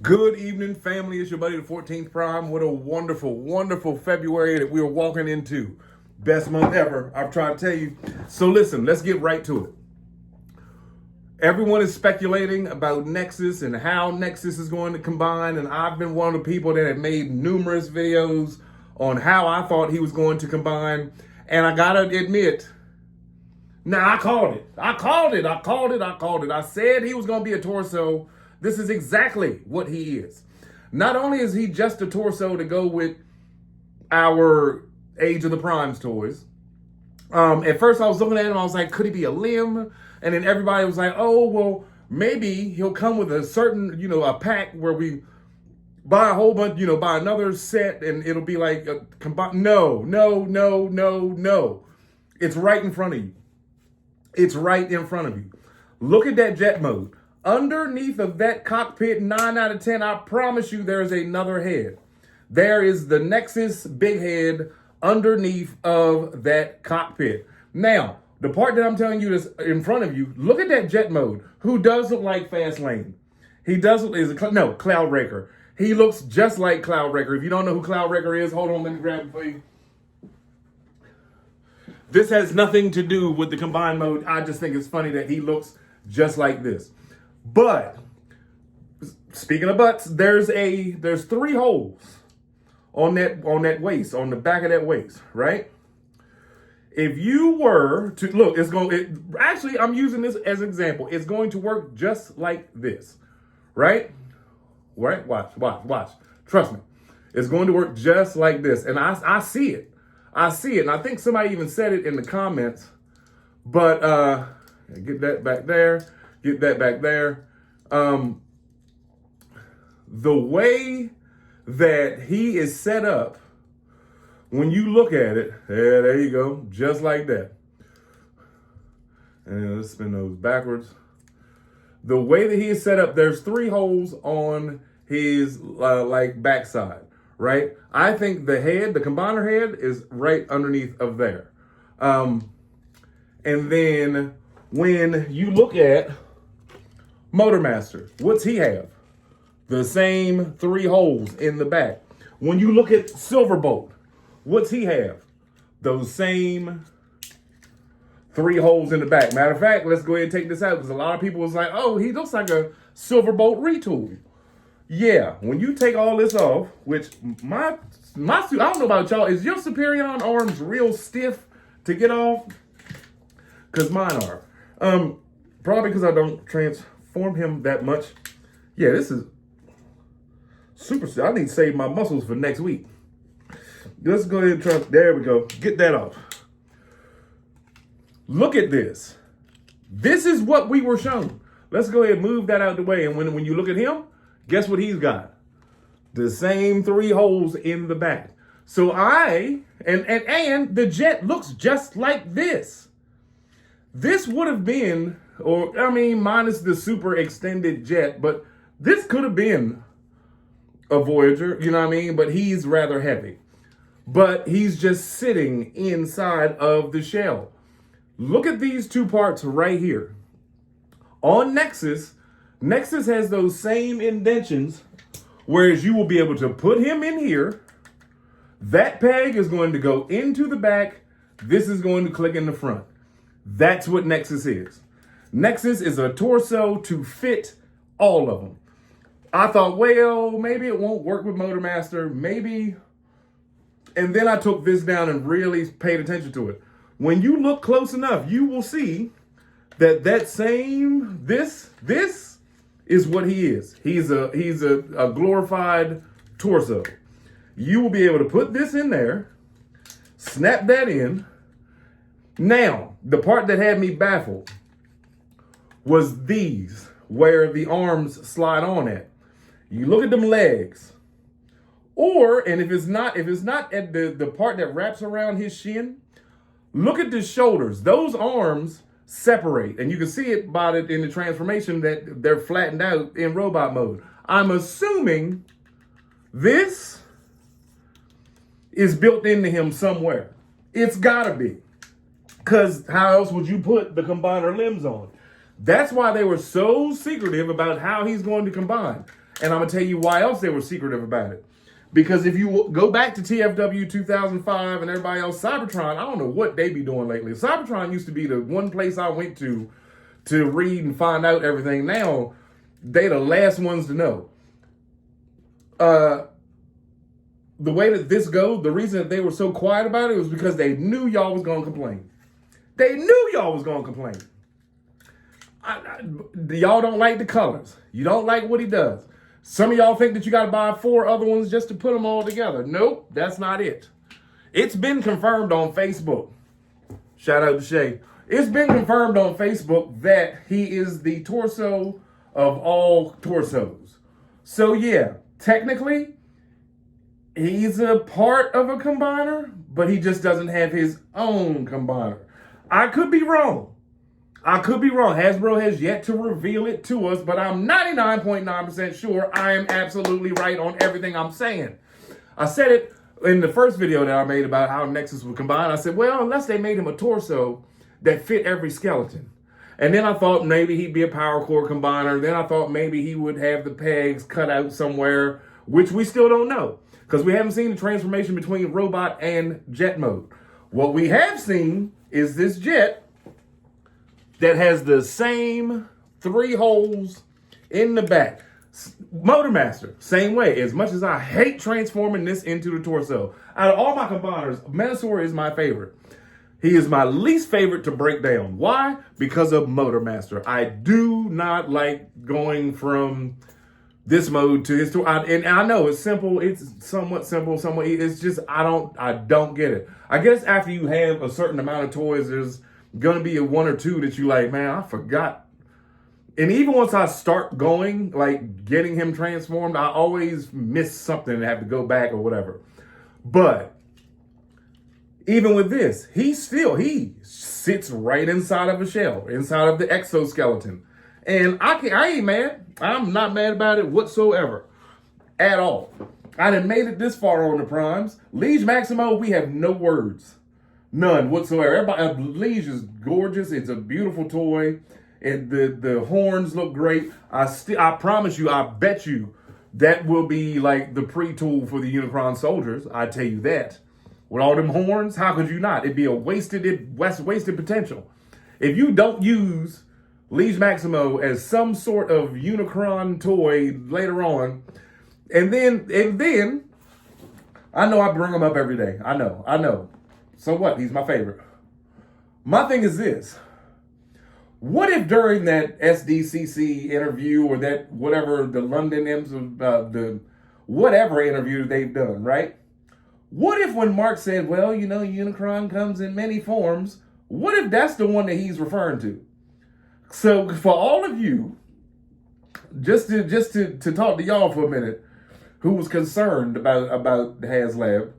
Good evening, family. It's your buddy, the 14th Prime. What a wonderful, wonderful February that we are walking into. Best month ever, I've tried to tell you. So listen, let's get right to it. Everyone is speculating about Nexus and how Nexus is going to combine, and I've been one of the people that have made numerous videos on how I thought he was going to combine. And I gotta admit, I called it. I said he was going to be a torso. This is exactly what he is. Not only is he just a torso to go with our Age of the Primes toys. At first I was looking at him, I was like, could he be a limb? And then everybody was like, oh, well, maybe he'll come with a certain, a pack where we buy a whole bunch, buy another set and it'll be like a combined. No. It's right in front of you. It's right in front of you. Look at that jet mode. Underneath of that cockpit, 9 out of 10, I promise you there's another head. There is the Nexus big head underneath of that cockpit. Now, the part that I'm telling you is in front of you, look at that jet mode, who does look like Fast Lane. He does look, Cloudbreaker. He looks just like Cloudbreaker. If you don't know who Cloudbreaker is, hold on, let me grab it for you. This has nothing to do with the combined mode. I just think it's funny that he looks just like this. But speaking of butts, there's 3 holes on that waist, on the back of that waist, right? If you were to look, actually I'm using this as an example. It's going to work just like this, right? Right? Watch. Trust me. It's going to work just like this. And I see it. And I think somebody even said it in the comments. But get that back there. Get that back there. The way that he is set up, when you look at it, there you go, just like that. And let's spin those backwards. The way that he is set up, there's 3 holes on his backside, right? I think the combiner head is right underneath of there. And then when you look at Motormaster, what's he have? The same 3 holes in the back. When you look at Silverbolt, what's he have? Those same 3 holes in the back. Matter of fact, let's go ahead and take this out because a lot of people was like, oh, he looks like a Silverbolt retool. Yeah, when you take all this off, which my suit, I don't know about y'all, is your Superion arms real stiff to get off? Because mine are. Probably because I don't transform him that much. Yeah, this is super stiff. I need to save my muscles for next week. Let's go ahead and try. There we go. Get that off. Look at this. This is what we were shown. Let's go ahead and move that out of the way. And when you look at him, guess what he's got? The same 3 holes in the back. So and the jet looks just like this. This would have been, minus the super extended jet, but this could have been a Voyager, But he's rather heavy. But he's just sitting inside of the shell. Look at these 2 parts right here. On Nexus has those same indentions, whereas you will be able to put him in here. That peg is going to go into the back. This is going to click in the front. That's what Nexus is. Nexus is a torso to fit all of them. I thought, well, maybe it won't work with Motormaster, maybe. And then I took this down and really paid attention to it. When you look close enough, you will see that same, this is what he is. He's a glorified torso. You will be able to put this in there, snap that in. Now, the part that had me baffled was these, where the arms slide on at. You look at them legs. And if it's not at the part that wraps around his shin, look at the shoulders. Those arms separate. And you can see it in the transformation that they're flattened out in robot mode. I'm assuming this is built into him somewhere. It's gotta be. Because how else would you put the combiner limbs on? That's why they were so secretive about how he's going to combine. And I'm going to tell you why else they were secretive about it. Because if you go back to TFW 2005 and everybody else, Cybertron, I don't know what they be doing lately. Cybertron used to be the one place I went to read and find out everything. Now, they the last ones to know. The way that this goes, the reason that they were so quiet about it was because they knew y'all was going to complain. They knew y'all was going to complain. Y'all don't like the colors. You don't like what he does. Some of y'all think that you got to buy 4 other ones just to put them all together. Nope, that's not it. It's been confirmed on Facebook. Shout out to Shay. It's been confirmed on Facebook that he is the torso of all torsos. So yeah, technically, he's a part of a combiner, but he just doesn't have his own combiner. I could be wrong. Hasbro has yet to reveal it to us, but I'm 99.9% sure I am absolutely right on everything I'm saying. I said it in the first video that I made about how Nexus would combine. I said, well, unless they made him a torso that fit every skeleton. And then I thought maybe he'd be a power core combiner. Then I thought maybe he would have the pegs cut out somewhere, which we still don't know, because we haven't seen the transformation between robot and jet mode. What we have seen is this jet that has the same 3 holes in the back. Motor Master, same way. As much as I hate transforming this into the torso, out of all my combiners, Menasor is my favorite. He is my least favorite to break down. Why? Because of Motor Master. I do not like going from this mode to his toy. And I know it's simple. It's somewhat simple. It's just, I don't get it. I guess after you have a certain amount of toys, there's going to be a 1 or 2 that you like, man, I forgot. And even once I start going, like getting him transformed, I always miss something and have to go back or whatever. But even with this, he sits right inside of a shell, inside of the exoskeleton. And I ain't mad. I'm not mad about it whatsoever. At all. I done made it this far on the primes. Liege Maximo, we have no words. None whatsoever. Everybody, Liege is gorgeous. It's a beautiful toy. And the horns look great. I promise you, I bet you that will be like the pre-tool for the Unicron soldiers. I tell you that. With all them horns, how could you not? It'd be a wasted potential. If you don't use Liege Maximo as some sort of Unicron toy later on, and then I know I bring him up every day. I know. So what? He's my favorite. My thing is this. What if during that SDCC interview or that whatever, the London the whatever interview they've done, right? What if when Mark said, well, Unicron comes in many forms, what if that's the one that he's referring to? So for all of you, just to talk to y'all for a minute, who was concerned about HasLab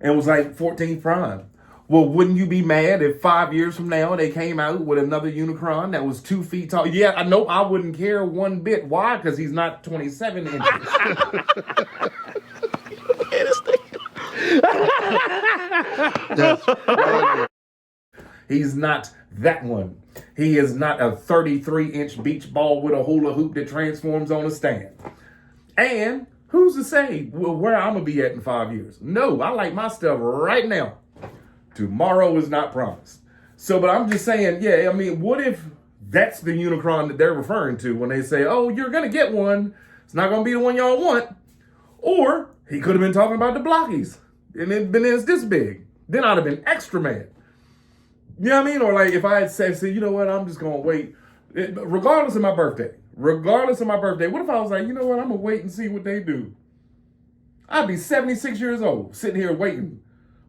and was like 14th Prime. Well, wouldn't you be mad if 5 years from now they came out with another Unicron that was 2 feet tall? Yeah, I know I wouldn't care one bit. Why? Because he's not 27 inches. He's not that one. He is not a 33-inch beach ball with a hula hoop that transforms on a stand. And who's to say where I'm going to be at in 5 years? No, I like my stuff right now. Tomorrow is not promised. So, but I'm just saying, yeah, I mean, what if that's the Unicron that they're referring to when they say, oh, you're going to get one. It's not going to be the one y'all want. Or he could have been talking about the blockies and it's this big. Then I'd have been extra mad. You know what I mean? Or like if I had said, you know what, I'm just going to wait. Regardless of my birthday. What if I was like, you know what, I'm going to wait and see what they do. I'd be 76 years old, sitting here waiting,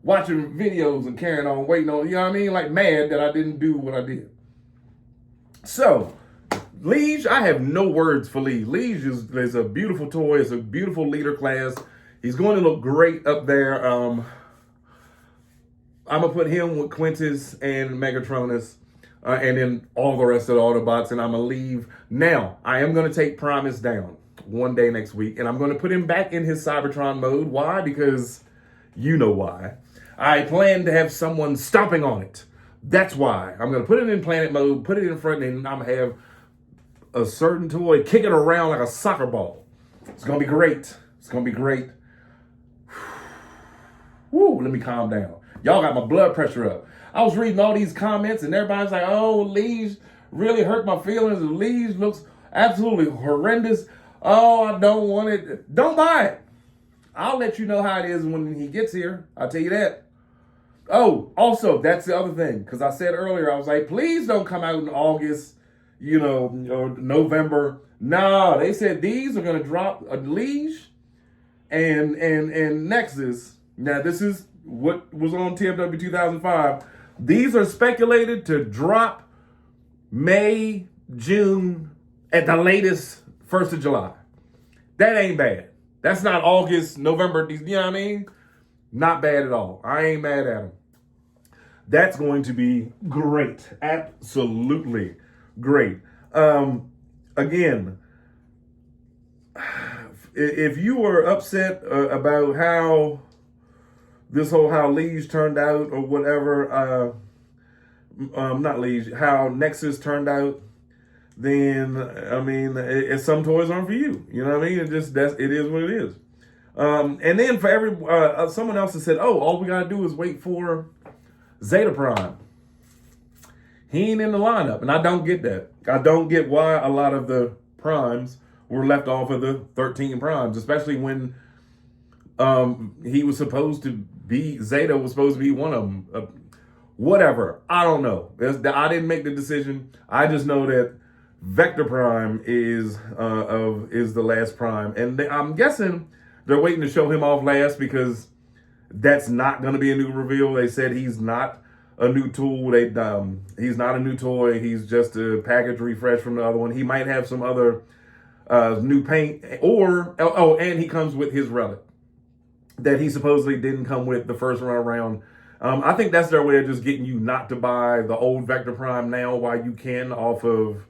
watching videos and carrying on, waiting on, you know what I mean? Like mad that I didn't do what I did. So, Liege, I have no words for Liege. Liege is a beautiful toy. It's a beautiful leader class. He's going to look great up there. I'm going to put him with Quintus and Megatronus and then all the rest of the Autobots, and I'm going to leave. Now, I am going to take Primus down one day next week, and I'm going to put him back in his Cybertron mode. Why? Because you know why. I plan to have someone stomping on it. That's why. I'm going to put it in planet mode, put it in front, and I'm going to have a certain toy kick it around like a soccer ball. It's going to be great. It's going to be great. Woo, let me calm down. Y'all got my blood pressure up. I was reading all these comments and everybody's like, oh, Lige really hurt my feelings. Lige looks absolutely horrendous. Oh, I don't want it. Don't buy it. I'll let you know how it is when he gets here. I'll tell you that. Oh, also, that's the other thing. Because I said earlier, I was like, please don't come out in August, or November. No, they said these are going to drop a Lige and Nexus. Now, this is what was on TFW 2005. These are speculated to drop May, June, at the latest 1st of July. That ain't bad. That's not August, November, you know what I mean? Not bad at all. I ain't mad at them. That's going to be great. Absolutely great. Again, if you were upset about how Lige turned out or whatever, not Lige, how Nexus turned out, then I mean, some toys aren't for you. You know what I mean? It is what it is. And then for someone else has said, oh, all we gotta do is wait for Zeta Prime. He ain't in the lineup, and I don't get that. I don't get why a lot of the primes were left off of the 13 primes, especially when he was supposed to be, Zeta was supposed to be one of them. Whatever. I don't know. I didn't make the decision. I just know that Vector Prime is the last prime. And I'm guessing they're waiting to show him off last because that's not going to be a new reveal. They said he's not a new tool. He's not a new toy. He's just a package refresh from the other one. He might have some other new paint and he comes with his relic that he supposedly didn't come with the first run around. I think that's their way of just getting you not to buy the old Vector Prime now while you can off of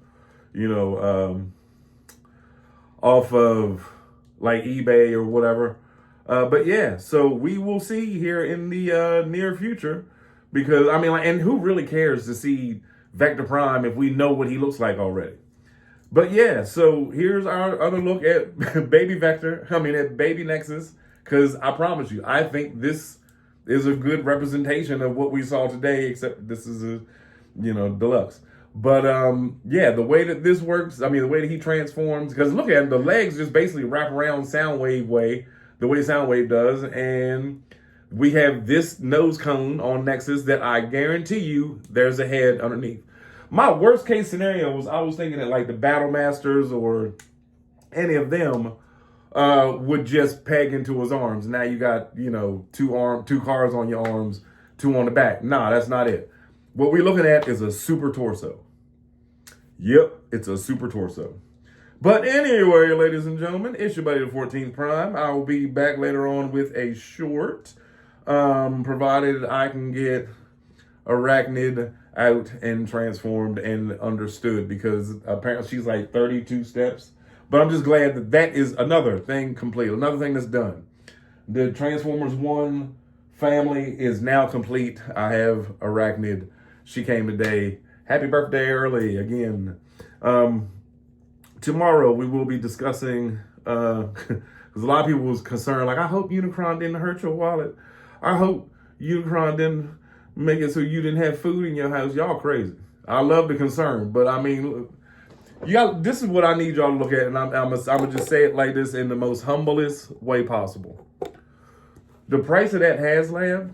like eBay or whatever. But yeah, so we will see here in the near future because I mean, and who really cares to see Vector Prime if we know what he looks like already? But yeah, so here's our other look at Baby Nexus, because I promise you, I think this is a good representation of what we saw today, except this is a, deluxe. But yeah, the way that this works, I mean, the way that he transforms, because look at him, the legs just basically wrap around Soundwave way, the way Soundwave does, and we have this nose cone on Nexus that I guarantee you there's a head underneath. My worst case scenario was I was thinking that like the Battle Masters or any of them would just peg into his arms. Now you got, two cars on your arms, two on the back. Nah, that's not it. What we're looking at is a super torso. Yep, it's a super torso. But anyway, ladies and gentlemen, it's your buddy the 14th Prime. I will be back later on with a short, provided I can get Arachnid out and transformed and understood, because apparently she's like 32 steps. But I'm just glad that is another thing complete, another thing that's done. The Transformers 1 family is now complete. I have Arachnid. She came today. Happy birthday early again. Tomorrow we will be discussing, because a lot of people was concerned, like, I hope Unicron didn't hurt your wallet. I hope Unicron didn't make it so you didn't have food in your house. Y'all crazy. I love the concern, but I mean, this is what I need y'all to look at, and I'm gonna just say it like this in the most humblest way possible. The price of that HasLab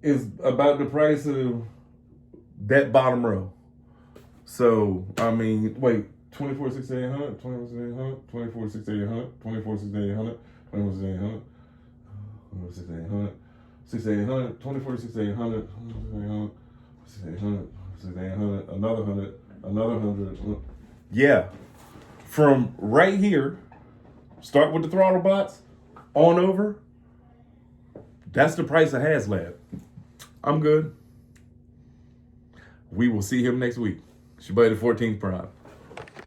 is about the price of that bottom row. So, I mean, wait, 24, 6,800, 24, 6,800, 24, 6,800, 24, 6,800, 24, 6,800, 6,800, 6,800, 24, 6,800, 6,800, 6,800, another 100, another 100. Yeah. From right here, start with the throttle bots, on over, that's the price of HasLab. I'm good. We will see him next week. It's your buddy the 14th Prime.